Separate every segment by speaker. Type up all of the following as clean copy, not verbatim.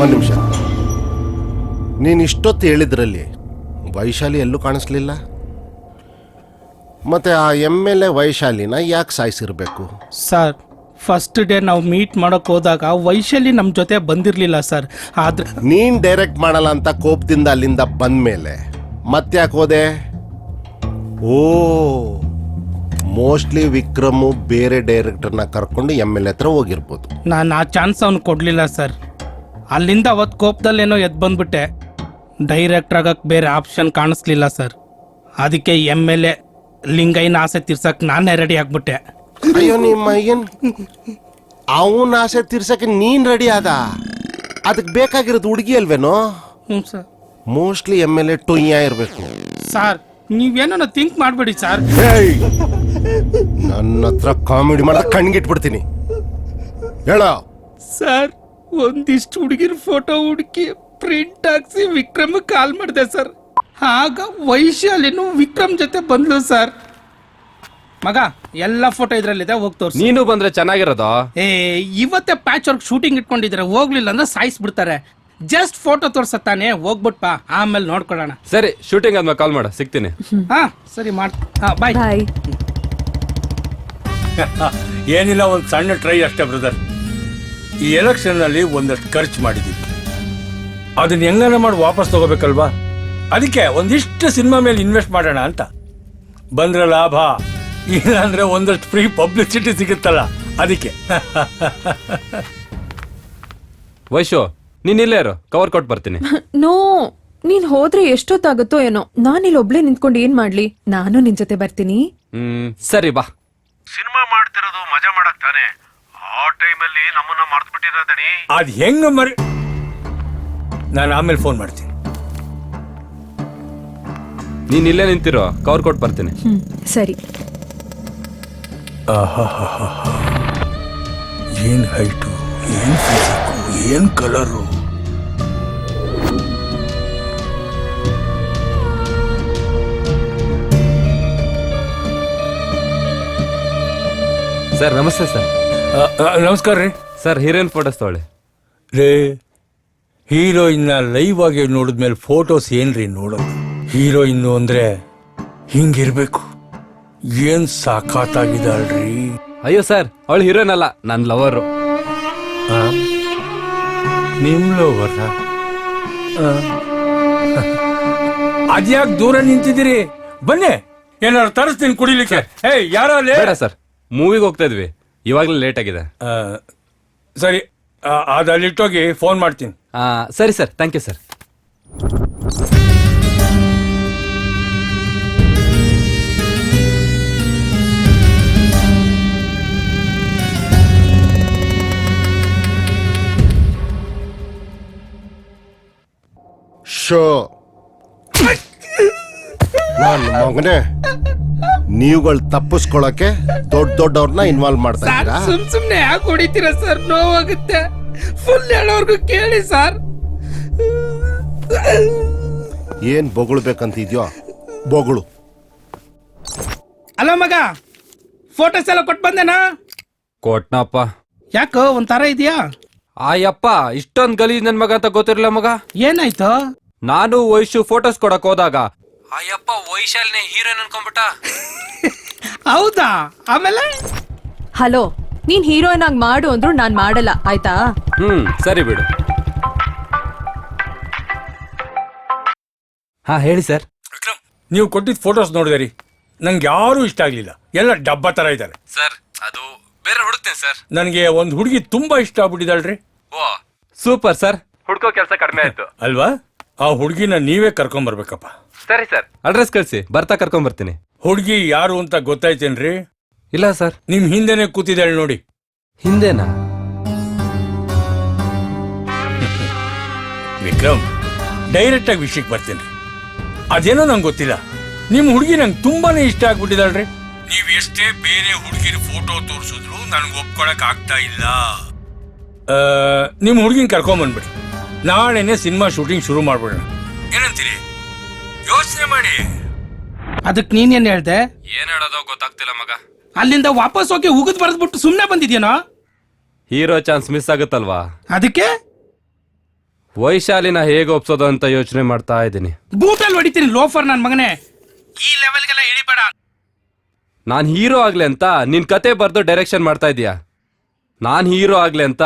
Speaker 1: ಒಂದು ನಿಮಿಷ. ನೀನು ಇಷ್ಟೊತ್ತು ಹೇಳಿದ್ರಲ್ಲಿ ವೈಶಾಲಿ ಎಲ್ಲೂ ಕಾಣಿಸ್ಲಿಲ್ಲ. ಮತ್ತೆ ಆ MLA ವೈಶಾಲಿನ ಯಾಕೆ ಸಾಯಿಸಿರ್ಬೇಕು?
Speaker 2: ಸರ್, ಫಸ್ಟ್ ಡೇ ನಾವು ಮೀಟ್ ಮಾಡೋಕೆ ಹೋದಾಗ ವೈಶಾಲಿ ನಮ್ಮ ಜೊತೆ ಬಂದಿರಲಿಲ್ಲ ಸರ್. ಆದ್ರೆ
Speaker 1: ನೀನು ಡೈರೆಕ್ಟ್ ಮಾಡಲ್ಲ ಅಂತ ಕೋಪದಿಂದ ಅಲ್ಲಿಂದ ಬಂದ್ಮೇಲೆ ಮತ್ತೆ ಯಾಕೆ ಹೋದೆ? ಓ, ಮೋಸ್ಟ್ಲಿ ವಿಕ್ರಮು ಬೇರೆ ಡೈರೆಕ್ಟರ್ನ ಕರ್ಕೊಂಡು MLA ಹತ್ರ ಹೋಗಿರ್ಬೋದು.
Speaker 2: ನಾನು ಆ ಚಾನ್ಸ್ ಅವ್ನು ಕೊಡಲಿಲ್ಲ ಸರ್. ಅಲ್ಲಿಂದ ಅವತ್ತು ಕೋಪದಲ್ಲೇನೋ ಎದ್ದು ಬಂದ್ಬಿಟ್ಟೆ. ಡೈರೆಕ್ಟರ್ ಆಗಕ್ಕೆ ಬೇರೆ ಆಪ್ಷನ್ ಕಾಣಿಸ್ಲಿಲ್ಲ ಸರ್. ಅದಕ್ಕೆ MLA ಲಿಂಗೈನ ಆಸೆ ತೀರ್ಸಕ್ಕೆ ನಾನೇ ರೆಡಿ ಆಗ್ಬಿಟ್ಟೆ.
Speaker 1: ಅಯ್ಯೋ ನಿಮ್ಮ ಅಯ್ಯನ್, ಅವನ ಆಸೆ ತೀರ್ಸಕ್ಕೆ ನೀನ್ ರೆಡಿ ಆದ? ಅದಕ್ಕೆ ಬೇಕಾಗಿರೋದು ಹುಡುಗಿ ಅಲ್ವೇನೋ?
Speaker 2: ಹ್ಞೂ ಸರ್.
Speaker 1: ಮೋಸ್ಟ್ಲಿ MLA ಟೊಯ್ಯ ಇರಬೇಕು.
Speaker 2: ಸರ್, ನೀವೇನೋ ಥಿಂಕ್ ಮಾಡಬೇಡಿ ಸರ್.
Speaker 1: ನನ್ನ ಹತ್ರ ಕಾಮಿಡಿ ಮಾಡಿದ ಕಣ್ಗಿಟ್ಬಿಡ್ತೀನಿ. ಹೇಳೋ
Speaker 2: ಸರ್, ಒಂದಿಷ್ಟು ಹುಡುಗಿರ ಫೋಟೋ ಹುಡುಕಿ ಪ್ರಿಂಟ್ ಹಾಕ್ಸಿ ವಿಕ್ರಮ್ ಕಾಲ್ ಮಾಡಿದೆ ಸರ್. ಆಗ ವೈಶಾಲಿನೂ ವಿಕ್ರಮ್ ಜೊತೆ ಬಂದ್ಲು ಸರ್. ಮಗ, ಎಲ್ಲ ಫೋಟೋ ಇದ್ರಲ್ಲಿದೆ, ಹೋಗಿ ತೋರಿಸಿ.
Speaker 3: ನೀನು ಬಂದ್ರೆ ಚೆನ್ನಾಗಿರೋದು.
Speaker 2: ಇವತ್ತೇ ಪ್ಯಾಚ್ ವರ್ಕ್ ಶೂಟಿಂಗ್ ಇಟ್ಕೊಂಡಿದ್ರೆ ಹೋಗ್ಲಿಲ್ಲ ಅಂದ್ರೆ ಸಾಯಿಸ್ಬಿಡ್ತಾರೆ. ಜಸ್ಟ್ ಫೋಟೋ ತೋರ್ಸತ್ತಾನೆ, ಹೋಗ್ಬಿಟ್ಪ, ಆಮೇಲೆ ನೋಡ್ಕೊಳ್ಳೋಣ.
Speaker 3: ಸರಿ, ಶೂಟಿಂಗ್ ಆದ್ಮೇಲೆ ಕಾಲ್ ಮಾಡು, ಸಿಗ್ತೀನಿ.
Speaker 2: ಹಾ ಸರಿ, ಬಾಯ್.
Speaker 4: ಬಾಯ್.
Speaker 5: ಏನಿಲ್ಲ, ಒಂದು ಸಣ್ಣ ಟ್ರೈ ಅಷ್ಟೇ ಬ್ರದರ್. ಈ ಎಲೆಕ್ಷನ್ನಲ್ಲಿ ಒಂದಷ್ಟು ಖರ್ಚು ಮಾಡಿದ್ದೀವಿ, ಅದನ್ನ ಹೆಂಗಾರ ಮಾಡಿ ವಾಪಸ್ ತಗೋಬೇಕಲ್ವಾ? ಅದಕ್ಕೆ ಒಂದಿಷ್ಟು ಸಿನಿಮಾ ಮೇಲೆ ಇನ್ವೆಸ್ಟ್ ಮಾಡೋಣ ಅಂತ. ಬಂದ್ರೆ ಲಾಭ, ಇಲ್ಲಾಂದ್ರೆ ಒಂದಷ್ಟು ಫ್ರೀ ಪಬ್ಲಿಸಿಟಿ ಸಿಗುತ್ತಲ್ಲ, ಅದಕ್ಕೆ.
Speaker 3: ವೈಶು, ನೀನ್ ಇಲ್ಲೇ ಇರು, ಕವರ್ ಕೊಟ್ಟು ಬರ್ತೀನಿ.
Speaker 4: ನೋ, ನೀನ್ ಹೋದ್ರೆ ಎಷ್ಟೊತ್ತಾಗುತ್ತೋ ಏನೋ. ನಾನಿಲ್ಲಿ ಒಬ್ಳೆ ನಿಂತ್ಕೊಂಡು ಏನ್ ಮಾಡ್ಲಿ? ನಾನು ನಿನ್ ಜೊತೆ ಬರ್ತೀನಿ.
Speaker 3: ಸರಿ ಬಾ.
Speaker 6: ಸಿನಿಮಾ ಮಾಡ್ತಿರೋದು ಮಜಾ ಮಾಡಕ್ ತಾನೆ. ಆ ಟೈಮಲ್ಲಿ ನಮ್ಮನ್ನ ಮರ್ತು ಬಿಟ್ಟಿರೋದಣಿ.
Speaker 5: ಅದ್ ಹೆಂಗ ಮರಿ, ನಾನು ಆಮೇಲೆ ಫೋನ್ ಮಾಡ್ತೀನಿ.
Speaker 3: ನೀನ್ ಇಲ್ಲೇ ನಿಂತಿರೋ, ಕವರ್ ಕೊಟ್ಟು ಬರ್ತೀನಿ.
Speaker 4: ಸರಿ.
Speaker 5: ಏನ್ ಹೈಟು, ಏನ್ ಫಿಸಿಕ್ಕು, ಏನ್ ಕಲರು.
Speaker 3: ಸರ್ ನಮಸ್ತೆ ಸರ್.
Speaker 5: ನಮಸ್ಕಾರ ರೀ.
Speaker 3: ಸರ್, ಹೀರೋಯಿನ್ ಫೋಟೋಸ್ ತಗೊಳ್ಳಿ.
Speaker 5: ರೇ, ಹೀರೋಯಿನ್ನ ಲೈವ್ ಆಗಿ ನೋಡಿದ್ಮೇಲೆ ಫೋಟೋಸ್ ಏನ್ರಿ ನೋಡೋದು? ಹೀರೋಯಿನ್ನು ಅಂದ್ರೆ ಹಿಂಗಿರ್ಬೇಕು. ಏನ್ ಸಾಕಾಗಿದ್ದಾಳ್ರಿ.
Speaker 3: ಅಯ್ಯೋ ಸರ್, ಅವಳು ಹೀರೋಯಿನ್ ಅಲ್ಲ, ನನ್ ಲವರು.
Speaker 5: ನಿಮ್ ಲವರ್? ಅದ್ಯಾಕ್ ದೂರ ನಿಂತಿದ್ದೀರಿ? ಬನ್ನಿ, ಏನಾದ್ರು ತರಿಸ್ತೀನಿ ಕುಡಿಲಿಕ್ಕೆ. ಯಾರೋ
Speaker 3: ಬೇಡ ಸರ್, ಮೂವಿಗೆ ಹೋಗ್ತಾ ಇದ್ವಿ, ಇವಾಗ್ಲೇ ಲೇಟ್ ಆಗಿದೆ.
Speaker 5: ಸರಿ, ಅದಲ್ಲಿಟ್ಟೋಗಿ ಫೋನ್ ಮಾಡ್ತೀನಿ.
Speaker 3: ಸರಿ ಸರ್, ಥ್ಯಾಂಕ್ ಯು ಸರ್.
Speaker 1: ಶೋ ನನ್ನ ಮಗನೇ, ನೀವುಗಳು ತಪ್ಪಿಸ್ಕೊಳಕ್ಕೆ ದೊಡ್ಡವ್ರನ್ನ ಇನ್ವಾಲ್ವ್ ಮಾಡ್ತಾ ಇದ್ದೀರಾ?
Speaker 2: ಸುಮ್ನೆ ಯಾಕೆ ಹೊಡಿತೀರಾ ಸರ್? ನೋವಾಗುತ್ತೆ. ಫುಲ್ ಹೇಳೋರ್ಗು ಕೇಳಿ ಸರ್.
Speaker 1: ಏನ್ ಬೊಗಳ್ಬೇಕಂತಿದ್ಯೋ ಬೊಗಳು.
Speaker 2: ಅಲ್ಲ ಮಗ, ಫೋಟೋಸ್ ಎಲ್ಲ ಕೊಟ್ಟು ಬಂದೇನಾ?
Speaker 3: ಕೊಟ್ನಪ್ಪ.
Speaker 2: ಯಾಕೋ ಒಂಥರ ಇದೆಯಾ?
Speaker 3: ಆಯಪ್ಪ, ಇಷ್ಟೊಂದ್ ಗಲೀಜ್ ನನ್ ಮಗ ಅಂತ ಗೊತ್ತಿರಲಿಲ್ಲ ಮಗ.
Speaker 2: ಏನಾಯ್ತು?
Speaker 3: ನಾನು ವೈಶು ಫೋಟೋಸ್ ಕೊಡಕ್ ಹೋದಾಗ ಅಯ್ಯಪ್ಪ ವೈಶಾಲಿನೇ ಹೀರೋಯಿನ್ ಅನ್ಕೊಂಡ್ಬಿಟ್ಟ.
Speaker 2: ಹೌದಾ? ಆಮೇಲೆ
Speaker 4: ಹಲೋ, ನೀನ್ ಹೀರೋಯಿನ್ ಆಗಿ ಮಾಡು ಅಂದ್ರು ನಾನ್ ಮಾಡಲ್ಲ, ಆಯ್ತಾ?
Speaker 3: ಸರಿ ಬಿಡು. ಹಾ ಹೇಳಿ ಸರ್.
Speaker 5: ವಿಕ್ರಮ್, ನೀವು ಕೊಟ್ಟಿದ್ದ ಫೋಟೋಸ್ ನೋಡಿದ್ರಿ, ನಂಗೆ ಯಾರೂ ಇಷ್ಟ ಆಗ್ಲಿಲ್ಲ. ಎಲ್ಲ ಡಬ್ಬ ತರ ಇದ್ದಾರೆ.
Speaker 3: ಸರ್, ಅದು ಬೇರೆ ಹುಡುಕ್ತೇನೆ ಸರ್.
Speaker 5: ನನಗೆ ಒಂದು ಹುಡುಗಿ ತುಂಬಾ ಇಷ್ಟ ಆಗ್ಬಿಟ್ಟಿದ್ದಾಳ್ರಿ.
Speaker 3: ಓ ಸೂಪರ್ ಸರ್, ಹುಡ್ಕೋ ಕೆಲಸ ಕಡಿಮೆ ಆಯ್ತು
Speaker 5: ಅಲ್ವಾ? ಆ ಹುಡುಗಿನ ನೀವೇ ಕರ್ಕೊಂಡ್ ಬರ್ಬೇಕಪ್ಪ.
Speaker 3: ಸರಿ ಸರ್, ಅಡ್ರೆಸ್ ಕಳಿಸಿ, ಬರ್ತಾ ಕರ್ಕೊಂಡ್ ಬರ್ತೀನಿ.
Speaker 5: ಹುಡುಗಿ ಯಾರು ಅಂತ ಗೊತ್ತಾಯ್ತೇನ್ರಿ?
Speaker 3: ಇಲ್ಲ ಸರ್.
Speaker 5: ನಿಮ್ ಹಿಂದೆನೆ ಕೂತಿದ್ದಾಳೆ ನೋಡಿ.
Speaker 3: ಹಿಂದೆನಾ?
Speaker 5: ವಿಕ್ರಮ್, ಡೈರೆಕ್ಟ್ ಆಗಿ ವಿಷಯಕ್ಕೆ ಬರ್ತೀನಿ. ಅದೇನೋ ನಂಗೆ ಗೊತ್ತಿಲ್ಲ, ನಿಮ್ ಹುಡುಗಿ ನಂಗೆ ತುಂಬಾನೇ ಇಷ್ಟ ಆಗ್ಬಿಟ್ಟಿದಾಳ್ರಿ. ನೀವ್ ಎಷ್ಟೇ ಬೇರೆ ಹುಡುಗಿರ ಫೋಟೋ ತೋರಿಸಿದ್ರು ನನ್ಗೆ ಒಪ್ಕೊಳಕ್ ಆಗ್ತಾ ಇಲ್ಲ. ನಿಮ್ ಹುಡುಗಿನ ಕರ್ಕೊಂಡ್ ಬಂದ್ಬಿಡಿ, ನಾಳೆನೆ ಸಿನಿಮಾ ಶೂಟಿಂಗ್ ಶುರು ಮಾಡ್ಬಿಡೋಣ. ಏನಂತೀರಿ? ಯೋಚನೆ ಮಾಡಿ.
Speaker 2: ಅದಕ್ಕೆ ನೀನೇನ್ ಹೇಳ್ದೆ?
Speaker 3: ಏನ್ ಹೇಳೋದೋ ಗೊತ್ತಾಗ್ತಿಲ್ಲ ಮಗ.
Speaker 2: ಅಲ್ಲಿಂದ ವಾಪಸ್ ಹೋಗಿ ಉಗಿದ್ ಬರೆದ್ಬಿಟ್ಟು ಸುಮ್ನೆ ಬಂದಿದ್ಯೇನೋ?
Speaker 3: ಹೀರೋ ಚಾನ್ಸ್ ಮಿಸ್ ಆಗುತ್ತಲ್ವಾ?
Speaker 2: ಅದಕ್ಕೆ
Speaker 3: ವೈಶಾಲಿನ ಹೇಗೆ ಒಪ್ಸೋದು ಅಂತ ಯೋಚನೆ ಮಾಡ್ತಾ ಇದ್ದೀನಿ.
Speaker 2: ಬೂಟಲ್ಲಿ ಹೊಡಿತೀನಿ ಲೋಫರ್ ನನ್ನ ಮಗನೇ. ಈ ಲೆವೆಲ್ಗೆಲ್ಲ ಇಳಿಬೇಡ.
Speaker 3: ನಾನ್ ಹೀರೋ ಆಗ್ಲಿ ಅಂತ ನಿನ್ ಕತೆ ಬರ್ದು ಡೈರೆಕ್ಷನ್ ಮಾಡ್ತಾ ಇದೀಯ. ನಾನ್ ಹೀರೋ ಆಗ್ಲಿ ಅಂತ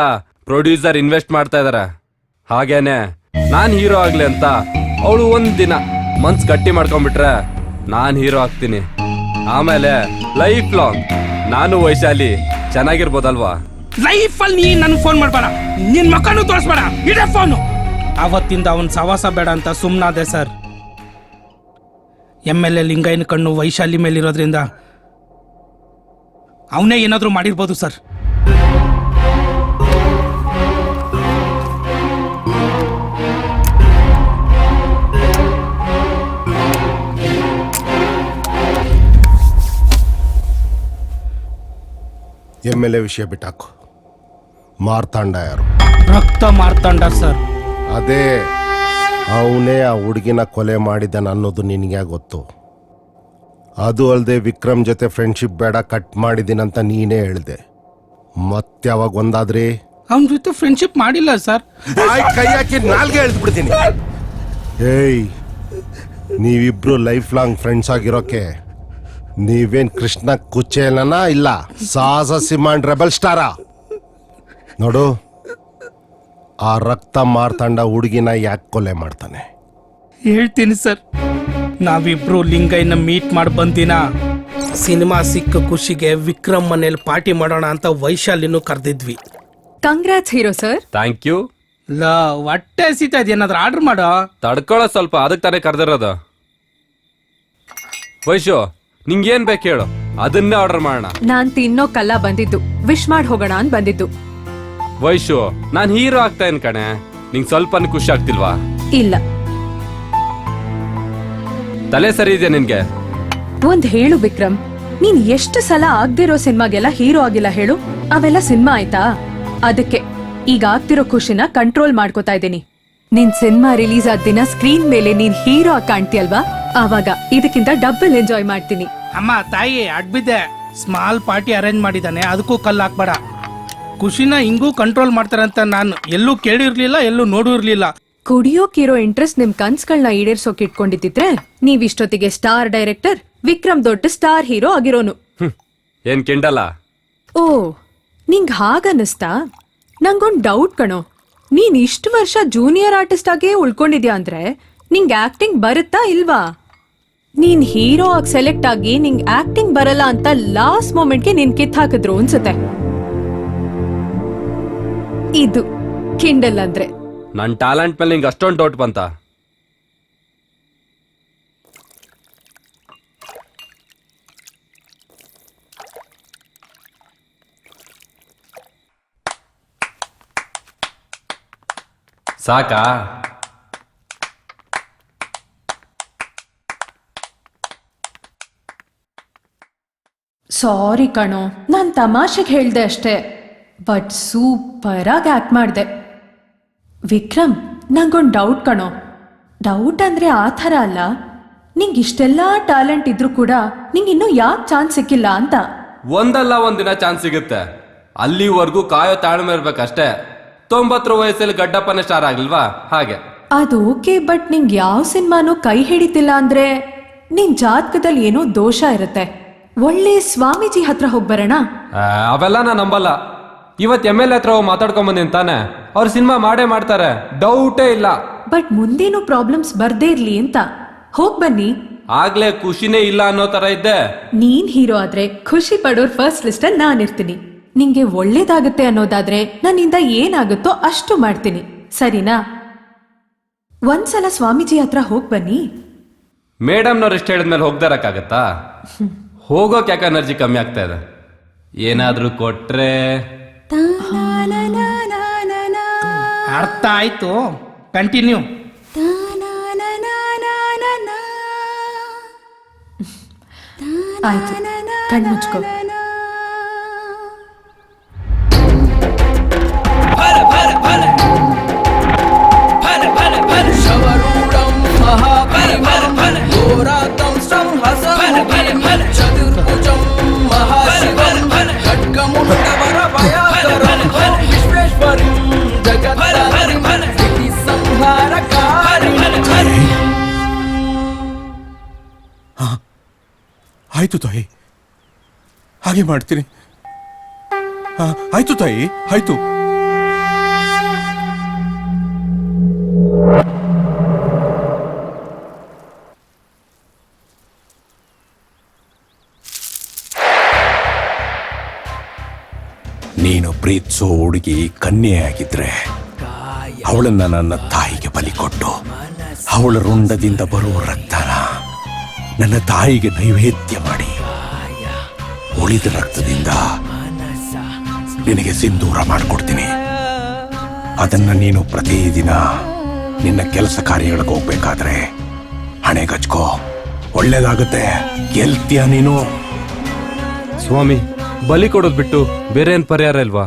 Speaker 3: ಪ್ರೊಡ್ಯೂಸರ್ ಇನ್ವೆಸ್ಟ್ ಮಾಡ್ತಾ ಇದಾರೆ. ಹಾಗೇನೆ ನಾನ್ ಹೀರೋ ಆಗ್ಲಿ ಅಂತ ಅವಳು ಒಂದ್ ದಿನ ಮನ್ಸ್ ಗಟ್ಟಿ ಮಾಡ್ಕೊಂಡ್ಬಿಟ್ರೆ ನಾನ್ ಹೀರೋ ಆಗ್ತೀನಿ. ಆಮೇಲೆ ಲೈಫ್ ಲಾಂಗ್ ನಾನು ವೈಶಾಲಿ ಚೆನ್ನಾಗಿರ್ಬೋದಲ್ವಾ?
Speaker 2: ಲೈಫಲ್ಲಿ ನೀ ನನ್ ಫೋನ್ ಮಾಡ್ಬೇಡ, ನಿನ್ ಮಕ್ಕನು ತೋರಿಸ್ಬೇಡ, ಇಡೇ ಫೋನು. ಅವತ್ತಿಂದ ಅವನ್ ಸವಾಸ ಬೇಡ ಅಂತ ಸುಮ್ನಾದೆ ಸರ್. MLA ಲಿಂಗಯ್ಯನ ಕಣ್ಣು ವೈಶಾಲಿ ಮೇಲಿರೋದ್ರಿಂದ ಅವನೇ ಏನಾದ್ರೂ ಮಾಡಿರ್ಬೋದು ಸರ್.
Speaker 1: MLA ವಿಷಯ ಬಿಟ್ಟಾಕು. ಮಾರ್ತಾಂಡ ಯಾರು?
Speaker 2: ರಕ್ತ ಮಾರ್ತಾಂಡ ಸರ್.
Speaker 1: ಅದೇ ಅವನೇ ಆ ಹುಡುಗಿನ ಕೊಲೆ ಮಾಡಿದ್ದಾನೆ ಅನ್ನೋದು ನಿನಗೆ ಗೊತ್ತು. ಅದು ಅಲ್ಲದೆ ವಿಕ್ರಮ್ ಜೊತೆ ಫ್ರೆಂಡ್ಶಿಪ್ ಬೇಡ, ಕಟ್ ಮಾಡಿದ್ದೀನಂತ ನೀನೇ ಹೇಳಿದೆ. ಮತ್ತೆ ಅವಾಗ ಒಂದಾದ್ರಿ
Speaker 2: ಅವನ ಜೊತೆ ಫ್ರೆಂಡ್ಶಿಪ್ ಮಾಡಿಲ್ಲ ಸರ್.
Speaker 1: ಕೈ ಹಾಕಿ ನಾಲ್ಗೆ ಎಳ್ದ್ಬಿಡ್ತೀನಿ. ಏಯ್, ನೀವಿಬ್ರು ಲೈಫ್ ಲಾಂಗ್ ಫ್ರೆಂಡ್ಸ್ ಆಗಿರೋಕೆ ನೀವೇನ್ ಕೃಷ್ಣ ಕುಚೇಲನ ಇಲ್ಲ ಸಾಹಸ ಸಿಂಹನ್ ರೆಬಲ್ ಸ್ಟಾರ? ನೋಡು, ಆ ರಕ್ತ ಮಾರ್ತಾಂಡ ಹುಡುಗಿನ ಯಾಕೆ ಕೊಲೆ ಮಾಡ್ತಾನೆ?
Speaker 2: ಹೇಳ್ತೀನಿ ಸರ್. ನಾವಿಬ್ರು ಲಿಂಗಯ್ಯನ ಮೀಟ್ ಮಾಡಿ ಬಂದಿನ ಸಿನಿಮಾ ಸಿಕ್ಕ ಖುಷಿಗೆ ವಿಕ್ರಮ್ ಮನೇಲಿ ಪಾರ್ಟಿ ಮಾಡೋಣ ಅಂತ ವೈಶಾಲಿನೂ ಕರೆದಿದ್ವಿ.
Speaker 4: Congrats hero sir.
Speaker 3: Thank you.
Speaker 2: ಹೊಟ್ಟೆ ಸೀತಾ ಏನಾದ್ರು ಆರ್ಡರ್ ಮಾಡೋ.
Speaker 3: ತಡ್ಕೊಳ್ಳೋ ಸ್ವಲ್ಪ, ಅದಕ್ಕೆ ತಾನೇ ಕರೆದಿರೋದು. ವೈಶು, ನಿಂಗೇನ್ ಬೇಕು ಹೇಳು, ಅದನ್ನೇ ಆರ್ಡರ್ ಮಾಡೋಣ.
Speaker 4: ನಾನ್ ತಿನ್ನೋಕಲ್ಲ ಬಂದಿದ್ದು, ವಿಶ್ ಮಾಡಿ ಹೋಗೋಣ ಅಂತ ಬಂದಿದ್ದು.
Speaker 3: ವೈಶು, ನಾನ್ ಹೀರೋ ಆಗ್ತಾ ಇನ್ ಕಣೆ, ನಿಂಗ್ ಸ್ವಲ್ಪ ಖುಷಿ ಆಗ್ತಿಲ್ವಾ?
Speaker 4: ಇಲ್ಲ.
Speaker 3: ತಲೆ ಸರಿ ಇದೆಯಾ ನಿನ್ಗೆ?
Speaker 4: ಒಂದ್ ಹೇಳು ವಿಕ್ರಮ್, ನೀನ್ ಎಷ್ಟು ಸಲ ಆಗ್ದಿರೋ ಸಿನಿಮಾಗೆಲ್ಲ ಹೀರೋ ಆಗಿಲ್ಲ ಹೇಳು? ಅವೆಲ್ಲ ಸಿನಿಮಾ ಆಯ್ತಾ? ಅದಕ್ಕೆ ಈಗ ಆಗ್ತಿರೋ ಖುಷಿನ ಕಂಟ್ರೋಲ್ ಮಾಡ್ಕೋತಾ ಇದ್ದೀನಿ. ನಿನ್ ಸಿನಿಮಾ ರಿಲೀಸ್ ಆದ ದಿನ ಸ್ಕ್ರೀನ್ ಮೇಲೆ ನೀನ್ ಹೀರೋ ಆಗಿ ಕಾಣ್ತೀಯಲ್ವಾ, ಆವಾಗ ಇದಕ್ಕಿಂತ ಡಬಲ್ ಎಂಜಾಯ್ ಮಾಡ್ತೀನಿ.
Speaker 2: ಅಮ್ಮ ತಾಯಿ ಅಡ್ಬಿದ್ದೆ, ಸ್ಮಾಲ್ ಪಾರ್ಟಿ ಅರೇಂಜ್ ಮಾಡಿದಾನೆ, ಅದಕ್ಕೂ ಕಲ್ಲು ಹಾಕ್ಬೇಡ. ಖುಷಿನ ಹಿಂಗೂ ಕಂಟ್ರೋಲ್ ಮಾಡ್ತಾರಂತ ನಾನು ಎಲ್ಲೂ ಕೇಳಿರ್ಲಿಲ್ಲ, ಎಲ್ಲೂ ನೋಡಿರ್ಲಿಲ್ಲ.
Speaker 4: ಕುಡಿಯೋಕಿರೋ ಇಂಟ್ರೆಸ್ಟ್ ನಿಮ್ ಕನ್ಸ್ಗಳನ್ನ ಈಡೇರ್ಸೋಕ್ ಇಟ್ಕೊಂಡಿದ್ದಿದ್ರೆ ನೀವ್ ಇಷ್ಟೊತ್ತಿಗೆ ಸ್ಟಾರ್ ಡೈರೆಕ್ಟರ್, ವಿಕ್ರಮ್ ದೊಡ್ಡ ಸ್ಟಾರ್ ಹೀರೋ ಆಗಿರೋನು.
Speaker 3: ಏನ್ ಕಿಂಡಲ್ಲ?
Speaker 4: ಓ, ನಿಂಗ್ ಹಾಗನ್ನಿಸ್ತಾ? ನಂಗೊಂದ್ ಡೌಟ್ ಕಣೋ, ನೀನ್ ಇಷ್ಟು ವರ್ಷ ಜೂನಿಯರ್ ಆರ್ಟಿಸ್ಟ್ ಆಗೇ ಉಳ್ಕೊಂಡಿದ್ಯಾ ಅಂದ್ರೆ ನಿಂಗ್ ಆಕ್ಟಿಂಗ್ ಬರುತ್ತಾ ಇಲ್ವಾ? ನೀನ್ ಹೀರೋ ಆಗಿ ಸೆಲೆಕ್ಟ್ ಆಗಿ ನಿಂಗ್ ಆಕ್ಟಿಂಗ್ ಬರಲ್ಲ ಅಂತ ಲಾಸ್ಟ್ ಮೊಮೆಂಟ್ಗೆ ನೀನ್ ಕಿತ್ ಹಾಕಿದ್ರು ಅನ್ಸುತ್ತೆ. ಇದು ಕಿಂಡಲ್ ಅಂದ್ರೆ.
Speaker 3: ನನ್ ಟ್ಯಾಲೆಂಟ್ ಮೇಲೆ ನಿಂಗೆ ಅಷ್ಟೊಂದು ಡೌಟ್ ಬಂತ? ಸಾಕಾ?
Speaker 4: ಸಾರಿ ಕಣೋ, ನಾನ್ ತಮಾಷೆಗೆ ಹೇಳ್ದೆ ಅಷ್ಟೇ, ಬಟ್ ಸೂಪರ್ ಆಗಿ ಆಕ್ಟ್ ಮಾಡ್ದೆ. ವಿಕ್ರಮ್, ನಂಗೊಂದು ಡೌಟ್ ಕಣೋ. ಡೌಟ್ ಅಂದ್ರೆ ಆ ಥರ ಅಲ್ಲ, ನಿಂಗೆ ಇಷ್ಟೆಲ್ಲ ಟ್ಯಾಲೆಂಟ್ ಇದ್ರೂ ಕೂಡ ನಿಂಗೆ ಇನ್ನೂ ಯಾಕೆ ಚಾನ್ಸ್ ಸಿಕ್ಕಿಲ್ಲ ಅಂತ.
Speaker 3: ಒಂದಲ್ಲ ಒಂದಿನ ಚಾನ್ಸ್ ಸಿಗುತ್ತೆ, ಅಲ್ಲಿವರೆಗೂ ಕಾಯೋ ತಾಳ್ಮೆ ಇರ್ಬೇಕಷ್ಟೇ. 90 ವಯಸ್ಸಲ್ಲಿ ಗಡ್ಡಪ್ಪನೇ ಸ್ಟಾರ್ ಆಗ್ಲಿಲ್ವಾ ಹಾಗೆ.
Speaker 4: ಅದು ಓಕೆ, ಬಟ್ ನಿಂಗೆ ಯಾವ ಸಿನಿಮಾನು ಕೈ ಹಿಡಿತಿಲ್ಲ ಅಂದ್ರೆ ನಿನ್ ಜಾತಕದಲ್ಲಿ ಏನೋ ದೋಷ ಇರುತ್ತೆ. ಒಳ್ಳೆ ಸ್ವಾಮೀಜಿ ಹತ್ರ ಹೋಗಿ ಬರೋಣ.
Speaker 3: ಅವೆಲ್ಲ ನಾ ನಂಬಲ್ಲ. ಇವತ್ತು MLA ಹತ್ರ ಹೋಗಿ ಮಾತಾಡ್ಕೊಂಡ್ ಬಂದಿನ್ ತಾನೆ, ಅವ್ರು ಸಿನಿಮಾ ಮಾಡೇ ಮಾಡ್ತಾರೆ, ಡೌಟೇ ಇಲ್ಲ.
Speaker 4: ಬಟ್ ಮುಂದೇನು ಪ್ರಾಬ್ಲಮ್ಸ್ ಬರ್ದೇ ಇರ್ಲಿ ಅಂತ ಹೋಗ್ ಬನ್ನಿ.
Speaker 3: ಆಗ್ಲೇ ಖುಷಿನೇ ಇಲ್ಲ ಅನ್ನೋ ತರ ಇದ್ದೆ.
Speaker 4: ನೀನ್ ಹೀರೋ ಆದ್ರೆ ಖುಷಿ ಪಡೋರ್ ಫಸ್ಟ್ ಲಿಸ್ಟ್ ಅಲ್ಲಿ ನಾನಿರ್ತೀನಿ. ನಿಂಗೆ ಒಳ್ಳೇದಾಗುತ್ತೆ ಅನ್ನೋದಾದ್ರೆ ನನ್ನಿಂದ ಏನಾಗುತ್ತೋ ಅಷ್ಟು ಮಾಡ್ತೀನಿ, ಸರಿನಾ? ಒಂದ್ಸಲ ಸ್ವಾಮೀಜಿ ಹತ್ರ ಹೋಗ್ ಬನ್ನಿ.
Speaker 3: ಮೇಡಮ್ನವ್ರು ಇಷ್ಟ ಹೇಳಿದ್ಮೇಲೆ ಹೋಗ್ದಾರಕ್ಕಾಗತ್ತಾ? ಹೋಗೋಕ್ ಯಾಕೆ ಎನರ್ಜಿ ಕಮ್ಮಿ ಆಗ್ತಾ ಇದೆ. ಏನಾದ್ರೂ ಕೊಟ್ರೆ
Speaker 2: ಅರ್ಥ ಆಯ್ತು, ಕಂಟಿನ್ಯೂ.
Speaker 4: ಆಯ್ತು, ಕಣ್ಮುಚ್ಕೋ.
Speaker 7: ಆಯ್ತು ತಾಯಿ, ಹಾಗೆ ಮಾಡ್ತೀನಿ. ಆಯ್ತು ತಾಯಿ, ಆಯ್ತು.
Speaker 8: ನೀನು ಪ್ರೀತಿಸೋ ಹುಡುಗಿ ಕನ್ಯೆಯಾಗಿದ್ರೆ ಅವಳನ್ನ ನನ್ನ ತಾಯಿಗೆ ಬಲಿ ಕೊಟ್ಟು ಅವಳ ರುಂಡದಿಂದ ಬರುವ ರಕ್ತನ ನನ್ನ ತಾಯಿಗೆ ನೈವೇದ್ಯ ಮಾಡಿ ಉಳಿದ ರಕ್ತದಿಂದ ನಿನಗೆ ಸಿಂಧೂರ ಮಾಡಿಕೊಡ್ತೀನಿ. ಅದನ್ನ ನೀನು ಪ್ರತಿದಿನ ನಿನ್ನ ಕೆಲಸ ಕಾರ್ಯಗಳಿಗೆ ಹೋಗ್ಬೇಕಾದ್ರೆ ಹಣೆಗಚ್ಕೋ, ಒಳ್ಳೇದಾಗುತ್ತೆ. ಗೆಲ್ತೀಯ ನೀನು.
Speaker 3: ಸ್ವಾಮಿ, ಬಲಿ ಕೊಡೋದ್ ಬಿಟ್ಟು ಬೇರೆ ಏನ್ ಪರಿಹಾರ ಇಲ್ವಾ?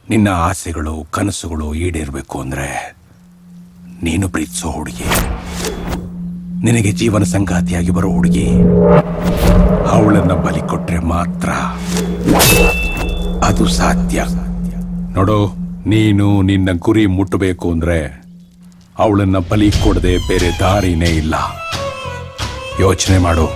Speaker 8: ನಿನ್ನ ಆಸೆಗಳು ಕನಸುಗಳು ಈಡೇರ್ಬೇಕು ಅಂದ್ರೆ ನೀನು ಪ್ರೀತಿಸೋ ಹುಡುಗಿ, ನಿನಗೆ ಜೀವನ ಸಂಗಾತಿಯಾಗಿ ಬರೋ ಹುಡುಗಿ, ಅವಳನ್ನ ಬಲಿ ಕೊಟ್ರೆ ಮಾತ್ರ ಅದು ಸಾಧ್ಯ. ನೋಡು, ನೀನು ನಿನ್ನ ಗುರಿ ಮುಟ್ಟಬೇಕು ಅಂದ್ರೆ ಅವಳನ್ನ ಬಲಿ ಕೊಡದೆ ಬೇರೆ ದಾರಿನೇ ಇಲ್ಲ. ಯೋಚನೆ ಮಾಡು.